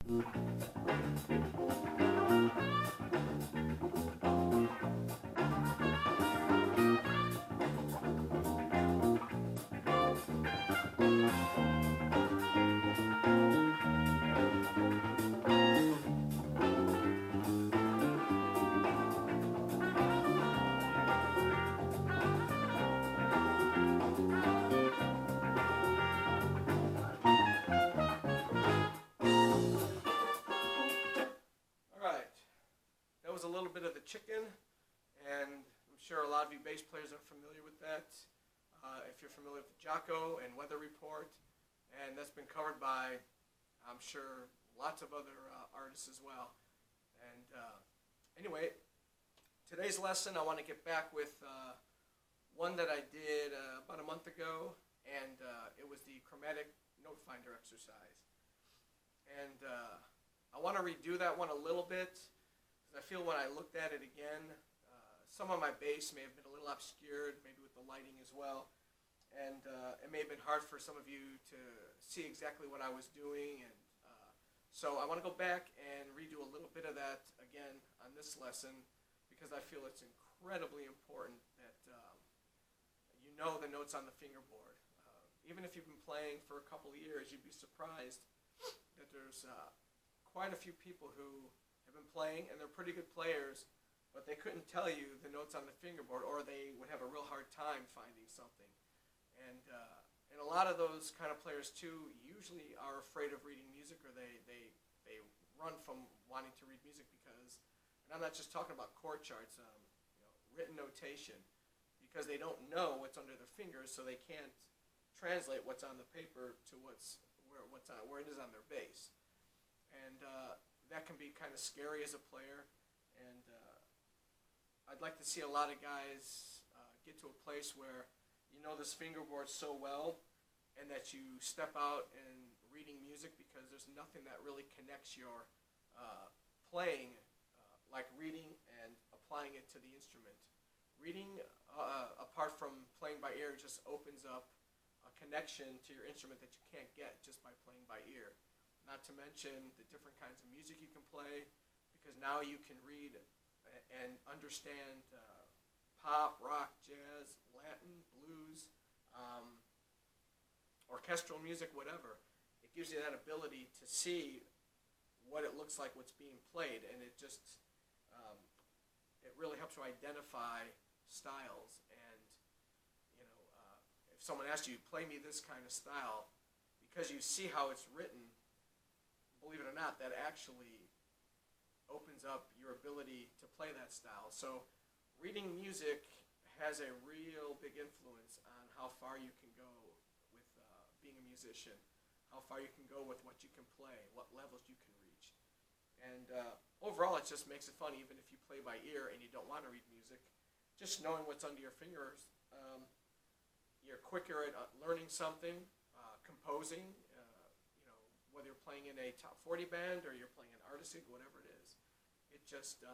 All right, that was a little bit of the chicken, and I'm sure a lot of you bass players are familiar with that. If you're familiar with Jocko and Weather Report, and that's been covered by, I'm sure, lots of other artists as well. And anyway, today's lesson I want to get back with one that I did about a month ago, and it was the Chromatic Note Finder exercise. And I want to redo that one a little bit, because I feel when I looked at it again, some of my bass may have been a little obscured, maybe with the lighting as well. And it may have been hard for some of you to see exactly what I was doing. And so I want to go back and redo a little bit of that again on this lesson, because I feel it's incredibly important that you know the notes on the fingerboard. Even if you've been playing for a couple of years, you'd be surprised that there's quite a few people who have been playing, and they're pretty good players, but they couldn't tell you the notes on the fingerboard, or they would have a real hard time finding something. And a lot of those kind of players too usually are afraid of reading music, or they run from wanting to read music because, and I'm not just talking about chord charts, written notation, because they don't know what's under their fingers, so they can't translate what's on the paper to where it is on their bass. And that can be kind of scary as a player, and I'd like to see a lot of guys get to a place where you know this fingerboard so well, and that you step out and reading music, because there's nothing that really connects your playing like reading and applying it to the instrument. Reading, apart from playing by ear, just opens up a connection to your instrument that you can't get just by playing by ear. Not to mention the different kinds of music you can play, because now you can read and understand pop, rock, jazz, Latin, blues, orchestral music, whatever. It gives you that ability to see what it looks like, what's being played, and it just it really helps you identify styles. And if someone asks you, play me this kind of style, because you see how it's written, believe it or not, that actually opens up your ability to play that style. So reading music has a real big influence on how far you can go with being a musician, how far you can go with what you can play, what levels you can reach. And overall, it just makes it fun, even if you play by ear and you don't want to read music. Just knowing what's under your fingers, you're quicker at learning something, composing, whether you're playing in a top 40 band or you're playing an artist gig, whatever it is. It just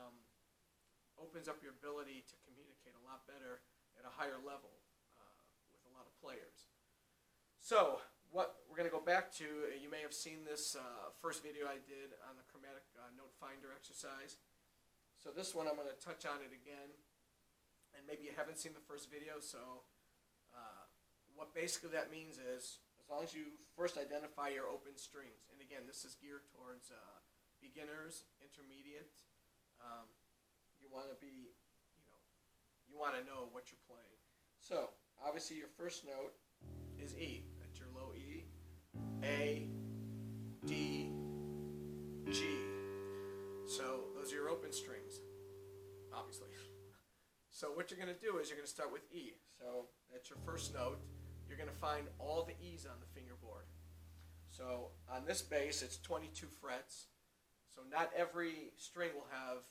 opens up your ability to communicate a lot better at a higher level with a lot of players. So what we're going to go back to, you may have seen this first video I did on the Chromatic Note Finder exercise. So this one I'm going to touch on it again, and maybe you haven't seen the first video. So what basically that means is, as long as you first identify your open strings, and again, this is geared towards beginners, intermediate. You want to be, you want to know what you're playing. So obviously your first note is E. That's your low E. A, D, G. So those are your open strings, obviously. So what you're going to do is you're going to start with E. So that's your first note. You're going to find all the E's on the fingerboard. So on this bass, it's 22 frets. So not every string will have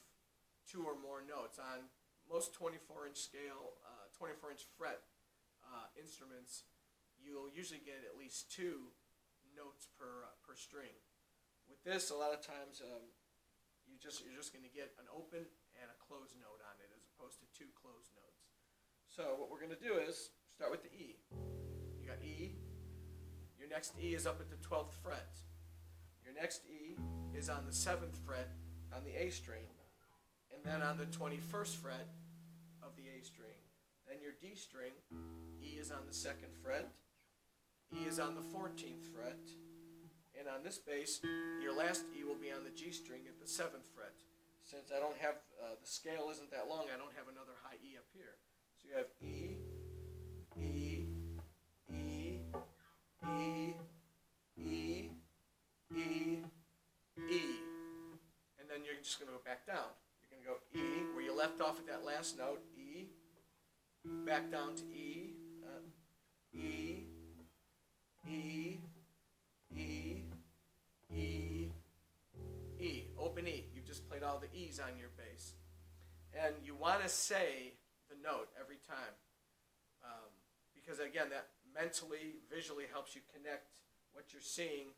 2 or more notes. On most 24-inch scale, 24-inch fret instruments, you'll usually get at least 2 notes per string. With this, a lot of times you're just going to get an open and a closed note on it, as opposed to 2 closed notes. So what we're going to do is start with the E. You got E. Your next E is up at the 12th fret. Your next E is on the 7th fret on the A string, and then on the 21st fret of the A string. Then your D string, E is on the 2nd fret, E is on the 14th fret, and on this bass, your last E will be on the G string at the 7th fret. Since I don't have, the scale isn't that long, I don't have another high E up here. So you have E, E, E, E, E, E, E. And then you're just going to go back down. You're going to go E, where you left off at that last note, E, back down to E, E, E, E, E, E, open E. You've just played all the E's on your bass. And you want to say the note every time. Because again, that mentally, visually helps you connect what you're seeing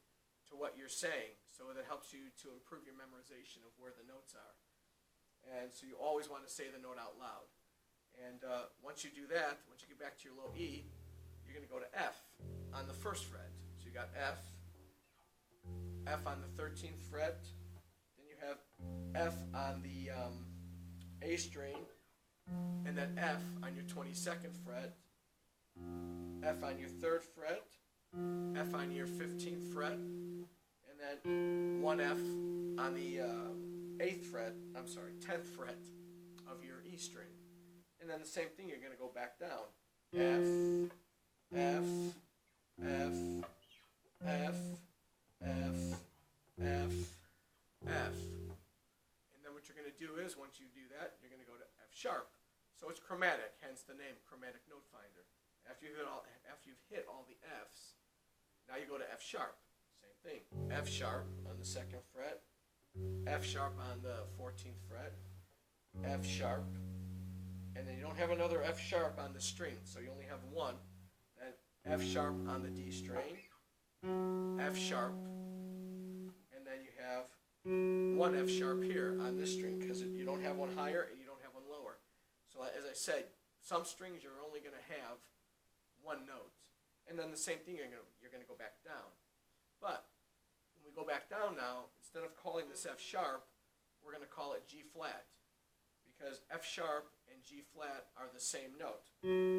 to what you're saying. So that helps you to improve your memorization of where the notes are. And so you always want to say the note out loud. And once you do that, once you get back to your low E, you're going to go to F on the 1st fret. So you got F, F on the 13th fret, then you have F on the A string, and then F on your 22nd fret, F on your 3rd fret, F on your 15th fret, and then one F on the 10th fret of your E string. And then the same thing, you're going to go back down. F, F, F, F, F, F, F. And then what you're going to do is, once you do that, you're going to go to F sharp. So it's chromatic, hence the name, Chromatic Note Finder. After you've hit all the Fs, now you go to F sharp. Same thing. F sharp on the 2nd fret, F sharp on the 14th fret, F sharp, and then you don't have another F sharp on the string, so you only have one. Then F sharp on the D string, F sharp, and then you have one F sharp here on this string, because you don't have one higher and you don't have one lower. So as I said, some strings you're only going to have one note. And then the same thing, you're going to go back down. But when we go back down now, instead of calling this F sharp, we're going to call it G flat. Because F sharp and G flat are the same note.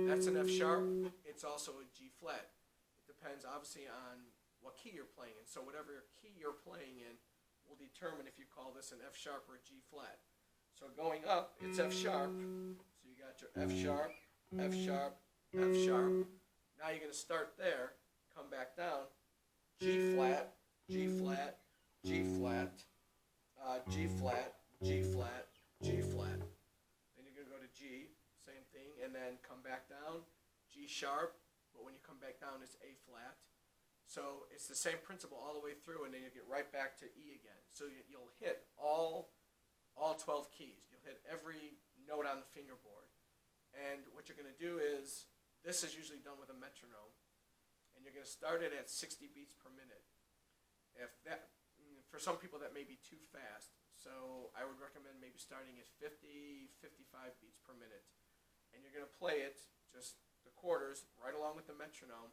That's an F sharp, it's also a G flat. It depends obviously on what key you're playing in. So whatever key you're playing in will determine if you call this an F sharp or a G flat. So going up, it's F sharp. So you got your F sharp, F sharp, F sharp. Now you're going to start there, come back down, G flat, G flat, G flat, G flat, G flat, G flat. Then you're going to go to G, same thing, and then come back down, G sharp, but when you come back down it's A flat. So it's the same principle all the way through, and then you get right back to E again. So you'll hit all 12 keys. You'll hit every note on the fingerboard. And what you're going to do is, this is usually done with a metronome, and you're going to start it at 60 beats per minute. For some people that may be too fast, so I would recommend maybe starting at 50, 55 beats per minute. And you're going to play it, just the quarters, right along with the metronome.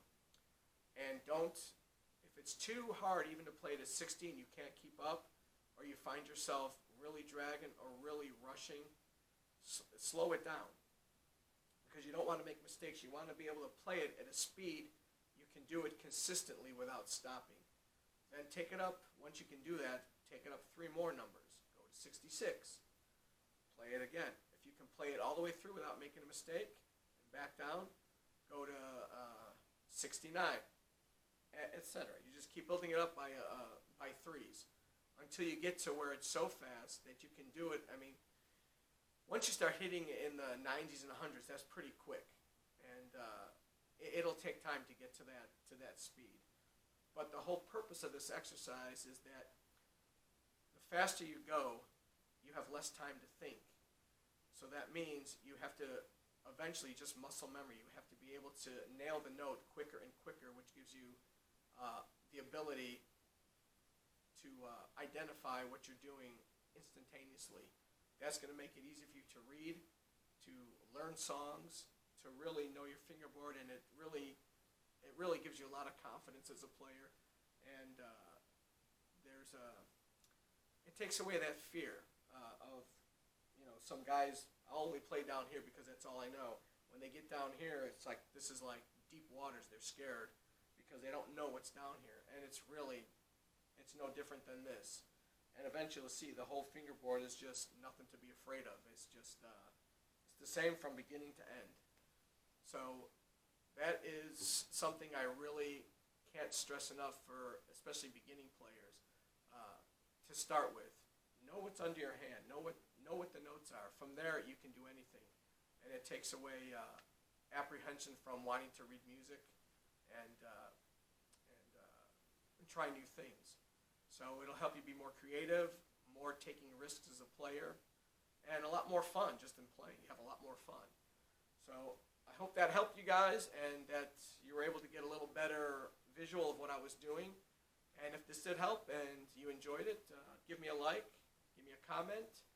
And if it's too hard even to play it at 60 and you can't keep up, or you find yourself really dragging or really rushing, slow it down. Because you don't want to make mistakes. You want to be able to play it at a speed you can do it consistently without stopping. Then take it up, once you can do that, take it up 3 more numbers. Go to 66. Play it again. If you can play it all the way through without making a mistake, and back down, go to 69, etc. You just keep building it up by 3s until you get to where it's so fast that you can do it. I mean, once you start hitting in the 90s and 100s, that's pretty quick, and it'll take time to get to that speed. But the whole purpose of this exercise is that the faster you go, you have less time to think. So that means you have to eventually just muscle memory. You have to be able to nail the note quicker and quicker, which gives you the ability to identify what you're doing instantaneously. That's going to make it easy for you to read, to learn songs, to really know your fingerboard, and it really gives you a lot of confidence as a player. And it takes away that fear of, some guys, I'll only play down here because that's all I know. When they get down here, it's like, this is like deep waters. They're scared because they don't know what's down here. And it's no different than this. And eventually you'll see the whole fingerboard is just nothing to be afraid of. It's just, it's the same from beginning to end. So that is something I really can't stress enough for, especially beginning players, to start with. Know what's under your hand. Know what the notes are. From there, you can do anything, and it takes away apprehension from wanting to read music and try new things. So it'll help you be more creative, more taking risks as a player, and a lot more fun just in playing. You have a lot more fun. So I hope that helped you guys and that you were able to get a little better visual of what I was doing. And if this did help and you enjoyed it, give me a like, give me a comment,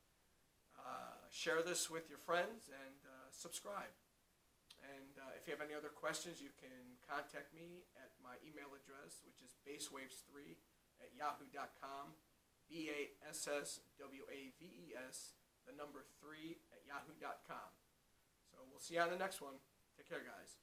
share this with your friends, and subscribe. And if you have any other questions, you can contact me at my email address, which is basswaves3@yahoo.com, BASSWAVES, the number 3 @yahoo.com. So we'll see you on the next one. Take care, guys.